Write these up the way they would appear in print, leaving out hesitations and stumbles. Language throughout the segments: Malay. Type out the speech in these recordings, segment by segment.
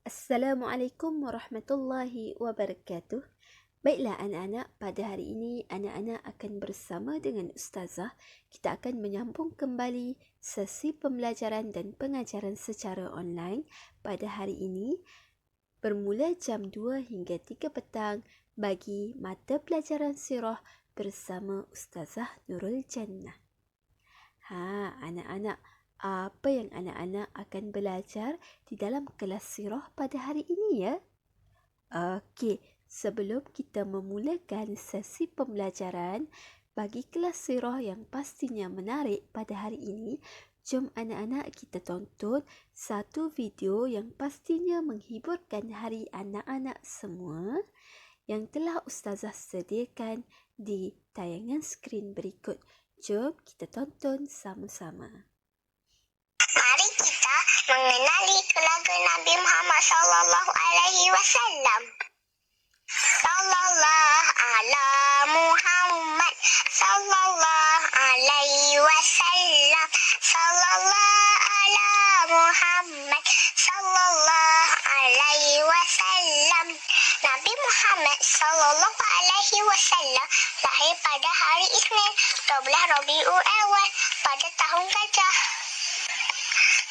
Assalamualaikum warahmatullahi wabarakatuh. Baiklah anak-anak, pada hari ini anak-anak akan bersama dengan Ustazah. Kita akan menyambung kembali sesi pembelajaran dan pengajaran secara online pada hari ini bermula jam 2 hingga 3 petang bagi mata pelajaran sirah bersama Ustazah Nurul Jannah. Anak-anak, apa yang anak-anak akan belajar di dalam kelas sirah pada hari ini ya? Okey, sebelum kita memulakan sesi pembelajaran bagi kelas sirah yang pastinya menarik pada hari ini, jom anak-anak kita tonton satu video yang pastinya menghiburkan hari anak-anak semua yang telah Ustazah sediakan di tayangan skrin berikut. Jom kita tonton sama-sama. Mari kita mengenali kelagan Nabi Muhammad sallallahu alaihi wasallam. Sallallahu ala Muhammad sallallahu alaihi wasallam. Sallallahu ala Muhammad sallallahu alaihi wasallam. Nabi Muhammad sallallahu alaihi wasallam lahir pada hari Isnin 12 Rabiul Awal pada tahun Gajah.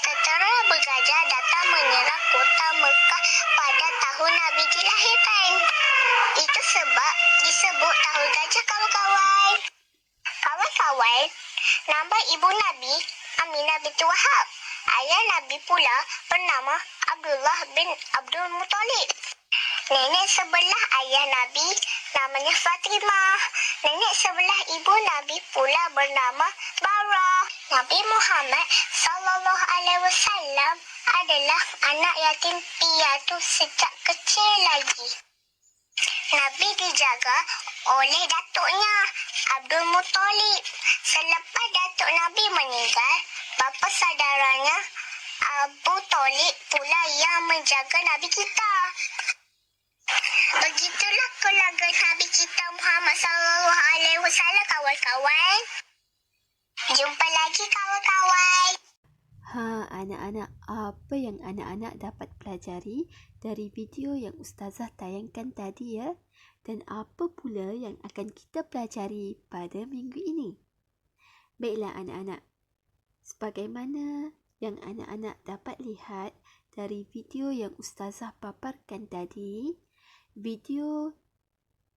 Tentera bergajah datang menyerang kota Mekah pada tahun Nabi dilahirkan. Itu sebab disebut tahun gajah kawan-kawan. Kawan-kawan, nama ibu Nabi Aminah binti Wahab. Ayah Nabi pula bernama Abdullah bin Abdul Muttalib. Nenek sebelah ayah Nabi namanya Fatimah. Nenek sebelah ibu Nabi pula bernama Barah. Nabi Muhammad sallallahu alaihi wasallam adalah anak yatim piatu sejak kecil lagi. Nabi dijaga oleh datuknya Abdul Muttalib. Selepas datuk Nabi meninggal, bapa saudaranya Abu Talib pula yang menjaga Nabi kita. Begitulah keluarga Nabi kita Muhammad sallallahu alaihi wasallam kawan-kawan. Jumpa lagi kawan-kawan. Anak-anak, apa yang anak-anak dapat pelajari dari video yang Ustazah tayangkan tadi ya? Dan apa pula yang akan kita pelajari pada minggu ini? Baiklah anak-anak, sebagaimana yang anak-anak dapat lihat dari video yang Ustazah paparkan tadi, video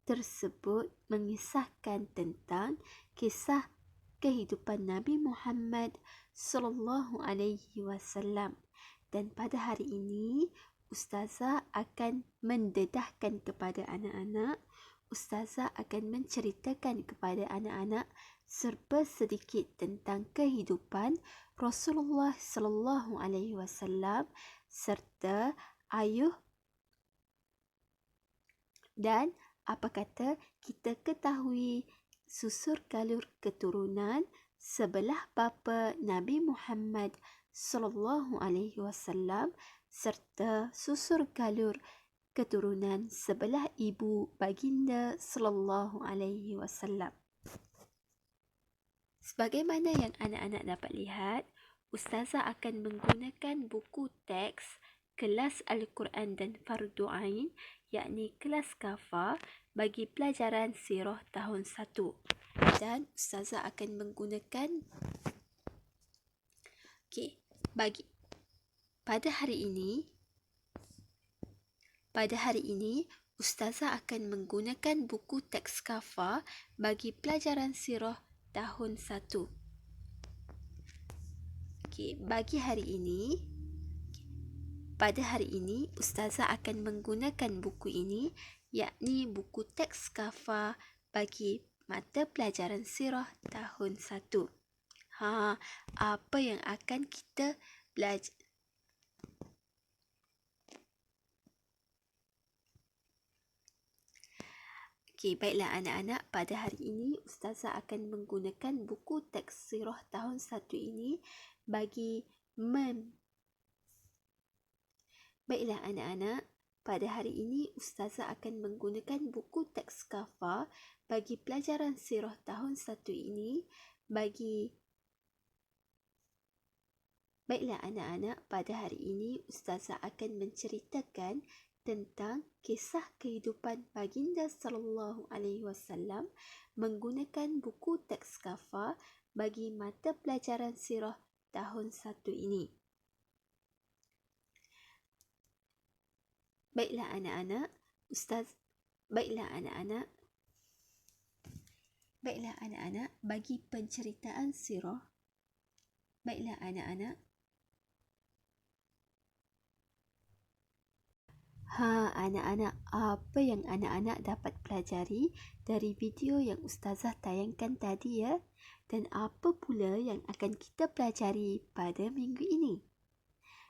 tersebut mengisahkan tentang kisah kehidupan Nabi Muhammad sallallahu alaihi wasallam. Dan pada hari ini Ustazah akan mendedahkan kepada anak-anak, Ustazah akan menceritakan kepada anak-anak serba sedikit tentang kehidupan Rasulullah sallallahu alaihi wasallam serta ayuh dan apa kata kita ketahui susur galur keturunan sebelah bapa Nabi Muhammad sallallahu alaihi wasallam serta susur galur keturunan sebelah ibu baginda sallallahu alaihi wasallam. Sebagaimana yang anak-anak dapat lihat, Ustazah akan menggunakan buku teks kelas Al-Quran dan Fardu Ain, yakni kelas Kafa bagi pelajaran sirah tahun 1. Dan Ustazah akan menggunakan bagi pada hari ini Ustazah akan menggunakan buku teks Kafa bagi pelajaran sirah tahun 1. Pada hari ini Ustazah akan menggunakan buku ini, yakni buku teks Kafa bagi mata pelajaran sirah tahun 1. Apa yang akan kita belajar? Baiklah anak-anak, pada hari ini Ustazah akan menggunakan buku teks sirah tahun 1 ini bagi Baiklah anak-anak, pada hari ini Ustazah akan menggunakan buku teks Kafa bagi pelajaran sirah tahun 1 ini bagi Baiklah anak-anak, pada hari ini Ustazah akan menceritakan tentang kisah kehidupan baginda sallallahu alaihi wasallam menggunakan buku teks kafa bagi mata pelajaran sirah tahun 1 ini. Baiklah anak-anak, bagi penceritaan sirah. Baiklah anak-anak. Anak-anak, apa yang anak-anak dapat pelajari dari video yang Ustazah tayangkan tadi ya? Dan apa pula yang akan kita pelajari pada minggu ini?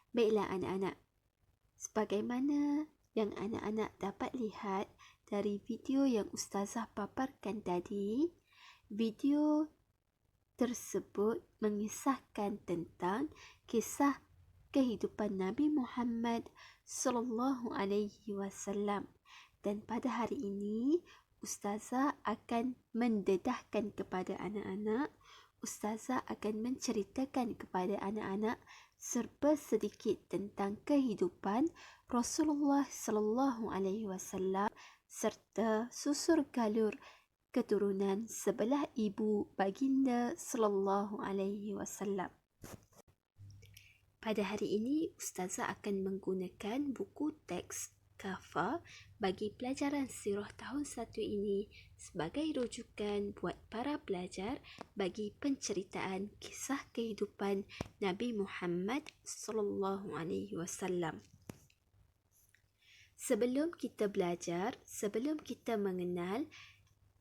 Baiklah anak-anak, sebagaimana yang anak-anak dapat lihat dari video yang Ustazah paparkan tadi, video tersebut mengisahkan tentang kisah kehidupan Nabi Muhammad sallallahu alaihi wasallam. Dan pada hari ini Ustazah akan mendedahkan kepada anak-anak, Ustazah akan menceritakan kepada anak-anak serba sedikit tentang kehidupan Rasulullah sallallahu alaihi wasallam serta susur galur keturunan sebelah ibu baginda sallallahu alaihi wasallam. Pada hari ini, Ustazah akan menggunakan buku teks kafa bagi pelajaran sirah tahun 1 ini sebagai rujukan buat para pelajar bagi penceritaan kisah kehidupan Nabi Muhammad sallallahu alaihi wasallam. Sebelum kita belajar, sebelum kita mengenal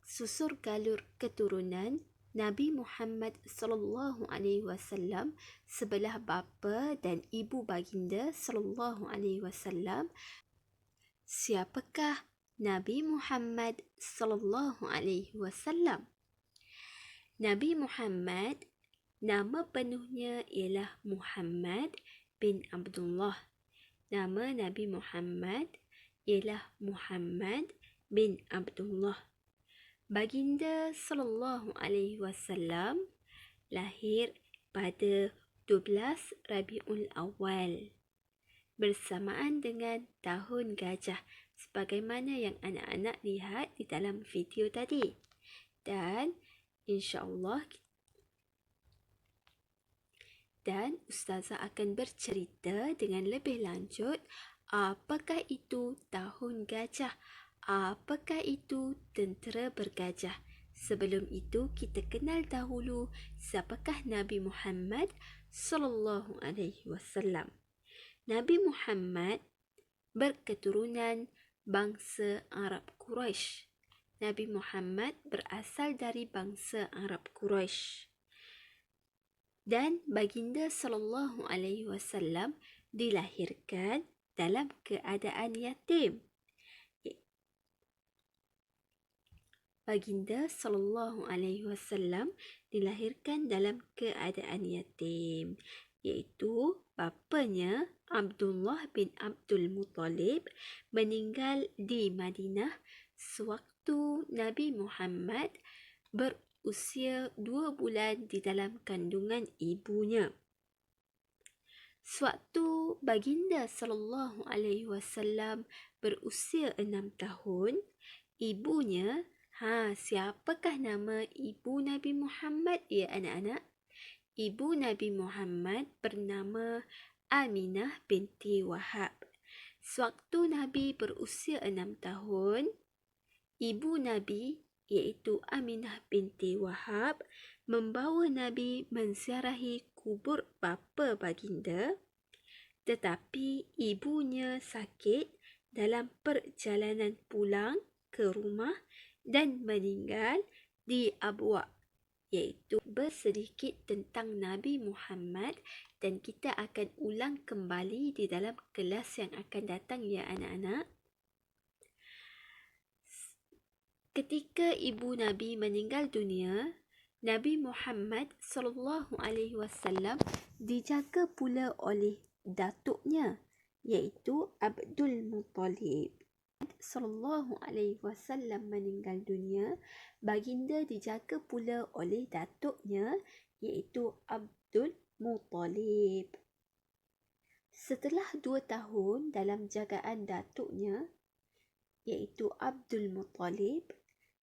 susur galur keturunan Nabi Muhammad sallallahu alaihi wasallam sebelah bapa dan ibu baginda sallallahu alaihi wasallam, siapakah Nabi Muhammad sallallahu alaihi wasallam? Nabi Muhammad, nama penuhnya ialah Muhammad bin Abdullah. Nama Nabi Muhammad ialah Muhammad bin Abdullah. Baginda sallallahu alaihi wasallam lahir pada 12 Rabiul Awal bersamaan dengan tahun gajah sebagaimana yang anak-anak lihat di dalam video tadi. Dan insya-Allah Ustazah akan bercerita dengan lebih lanjut apakah itu tahun gajah. Apakah itu tentera bergajah? Sebelum itu, kita kenal dahulu siapakah Nabi Muhammad sallallahu alaihi wasallam. Nabi Muhammad berketurunan bangsa Arab Quraisy. Nabi Muhammad berasal dari bangsa Arab Quraisy. Dan baginda sallallahu alaihi wasallam dilahirkan dalam keadaan yatim. Baginda sallallahu alaihi wasallam dilahirkan dalam keadaan yatim, iaitu bapanya Abdullah bin Abdul Muttalib meninggal di Madinah sewaktu Nabi Muhammad berusia 2 bulan di dalam kandungan ibunya. Sewaktu baginda sallallahu alaihi wasallam berusia 6 tahun, ibunya siapakah nama ibu Nabi Muhammad ya anak-anak? Ibu Nabi Muhammad bernama Aminah binti Wahab. Sewaktu Nabi berusia 6 tahun, ibu Nabi iaitu Aminah binti Wahab membawa Nabi menziarahi kubur bapa baginda, tetapi ibunya sakit dalam perjalanan pulang ke rumah dan meninggal di Abwa, iaitu bersedikit tentang Nabi Muhammad, dan kita akan ulang kembali di dalam kelas yang akan datang ya anak-anak. Ketika ibu Nabi meninggal dunia, Nabi Muhammad sallallahu alaihi wasallam dijaga pula oleh datuknya, iaitu Abdul Muttalib. Sallallahu alaihi wasallam meninggal dunia, baginda dijaga pula oleh datuknya iaitu Abdul Muttalib. Setelah 2 tahun dalam jagaan datuknya, iaitu Abdul Muttalib,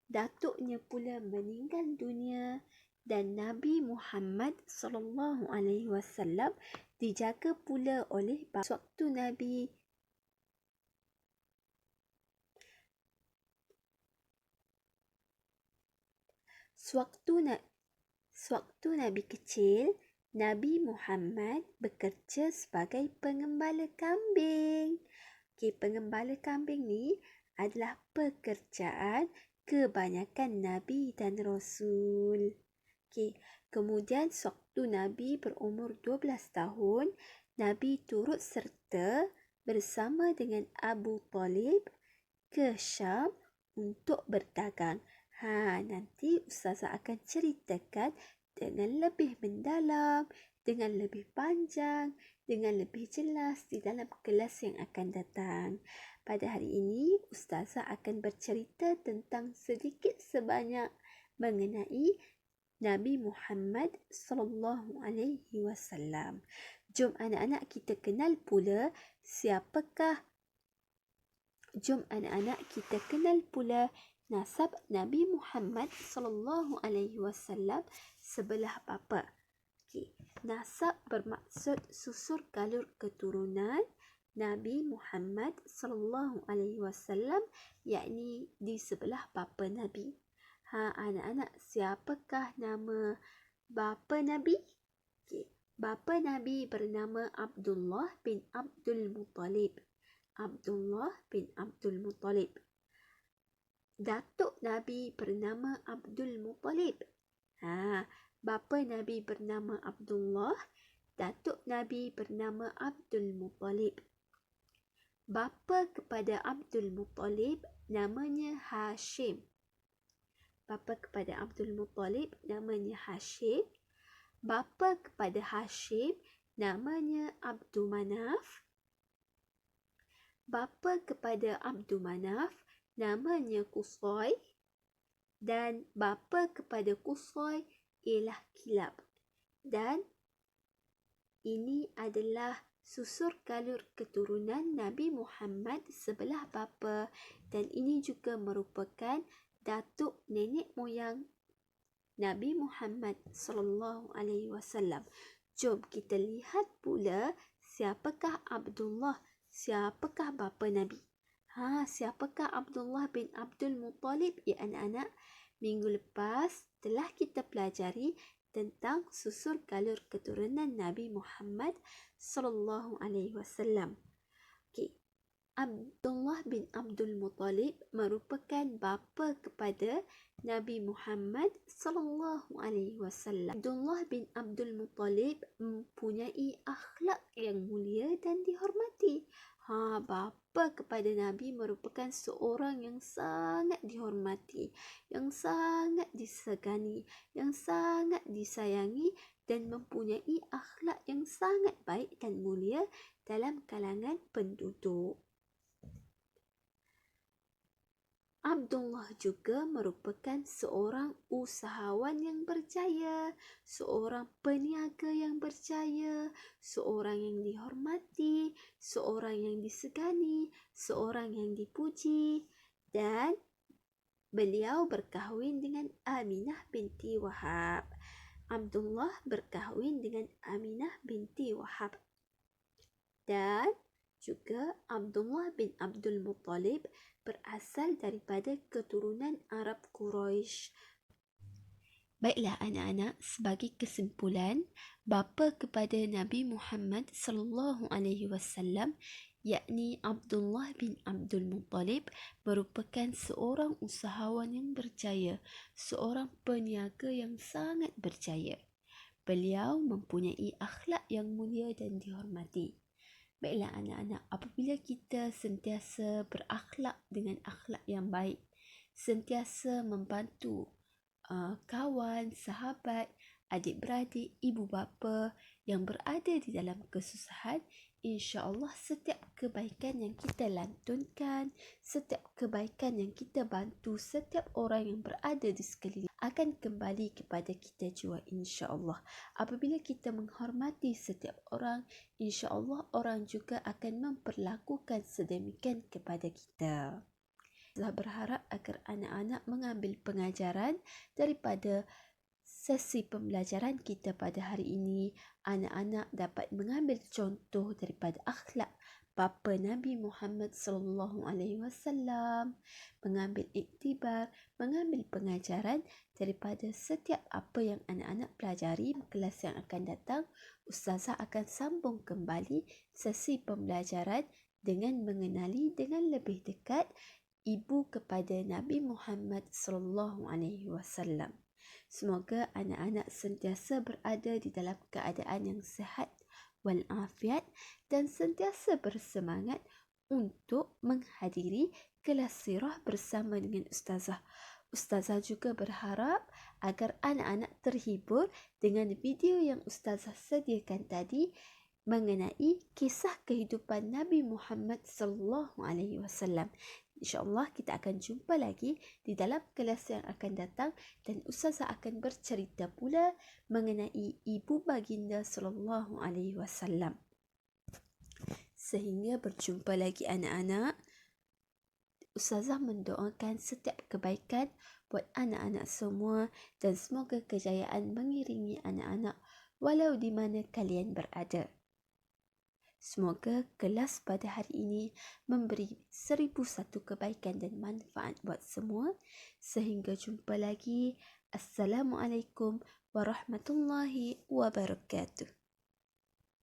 datuknya pula meninggal dunia dan Nabi Muhammad SAW dijaga pula oleh sewaktu Nabi kecil, Nabi Muhammad bekerja sebagai pengembala kambing. Pengembala kambing ni adalah pekerjaan kebanyakan Nabi dan Rasul. Kemudian sewaktu Nabi berumur 12 tahun, Nabi turut serta bersama dengan Abu Talib ke Syam untuk berdagang. Nanti Ustazah akan ceritakan dengan lebih mendalam, dengan lebih panjang, dengan lebih jelas di dalam kelas yang akan datang. Pada hari ini, Ustazah akan bercerita tentang sedikit sebanyak mengenai Nabi Muhammad SAW. Jom anak-anak kita kenal pula nasab Nabi Muhammad SAW sebelah bapa. Nasab bermaksud susur galur keturunan Nabi Muhammad SAW, yakni di sebelah bapa Nabi. Anak-anak, siapakah nama bapa Nabi? Bapa Nabi bernama Abdullah bin Abdul Muttalib. Abdullah bin Abdul Muttalib. Datuk Nabi bernama Abdul Muttalib. Bapa Nabi bernama Abdullah, datuk Nabi bernama Abdul Muttalib. Bapa kepada Abdul Muttalib namanya Hashim. Bapa kepada Abdul Muttalib namanya Hashim. Bapa kepada Hashim namanya Abdul Manaf. Bapa kepada Abdul Manaf namanya Qusay. Dan bapa kepada Qusay ialah Kilab. Dan ini adalah susur galur keturunan Nabi Muhammad sebelah bapa, dan ini juga merupakan datuk nenek moyang Nabi Muhammad SAW. Jom kita lihat pula siapakah Abdullah, siapakah bapa Nabi. Siapakah Abdullah bin Abdul Muttalib? Ya anak-anak, minggu lepas telah kita pelajari tentang susur galur keturunan Nabi Muhammad SAW. Abdullah bin Abdul Muttalib merupakan bapa kepada Nabi Muhammad SAW. Abdullah bin Abdul Muttalib mempunyai akhlak yang mulia dan dihormati. Bapa kepada Nabi merupakan seorang yang sangat dihormati, yang sangat disegani, yang sangat disayangi dan mempunyai akhlak yang sangat baik dan mulia dalam kalangan penduduk. Abdullah juga merupakan seorang usahawan yang berjaya, seorang peniaga yang berjaya, seorang yang dihormati, seorang yang disegani, seorang yang dipuji, dan beliau berkahwin dengan Aminah binti Wahab. Abdullah berkahwin dengan Aminah binti Wahab. Dan juga Abdullah bin Abdul Muttalib berasal daripada keturunan Arab Quraisy. Baiklah anak-anak, sebagai kesimpulan, bapa kepada Nabi Muhammad SAW, yakni Abdullah bin Abdul Muttalib, merupakan seorang usahawan yang berjaya, seorang peniaga yang sangat berjaya. Beliau mempunyai akhlak yang mulia dan dihormati. Baiklah anak-anak, apabila kita sentiasa berakhlak dengan akhlak yang baik, sentiasa membantu kawan, sahabat, adik-beradik, ibu bapa yang berada di dalam kesusahan, insya-Allah setiap kebaikan yang kita lantunkan, setiap kebaikan yang kita bantu setiap orang yang berada di sekeliling akan kembali kepada kita jua, insya-Allah. Apabila kita menghormati setiap orang, insya-Allah orang juga akan memperlakukan sedemikian kepada kita. Saya berharap agar anak-anak mengambil pengajaran daripada sesi pembelajaran kita pada hari ini. Anak-anak dapat mengambil contoh daripada akhlak Bapa Nabi Muhammad sallallahu alaihi wasallam, mengambil iktibar, mengambil pengajaran daripada setiap apa yang anak-anak pelajari. Kelas yang akan datang, Ustazah akan sambung kembali sesi pembelajaran dengan mengenali dengan lebih dekat ibu kepada Nabi Muhammad sallallahu alaihi wasallam. Semoga anak-anak sentiasa berada di dalam keadaan yang sihat walafiat dan sentiasa bersemangat untuk menghadiri kelas sirah bersama dengan Ustazah. Ustazah juga berharap agar anak-anak terhibur dengan video yang Ustazah sediakan tadi mengenai kisah kehidupan Nabi Muhammad sallallahu alaihi wasallam. InsyaAllah kita akan jumpa lagi di dalam kelas yang akan datang dan Ustazah akan bercerita pula mengenai ibu baginda sallallahu alaihi wasallam. Sehingga berjumpa lagi anak-anak, Ustazah mendoakan setiap kebaikan buat anak-anak semua dan semoga kejayaan mengiringi anak-anak walau di mana kalian berada. Semoga kelas pada hari ini memberi 1001 kebaikan dan manfaat buat semua. Sehingga jumpa lagi. Assalamualaikum warahmatullahi wabarakatuh.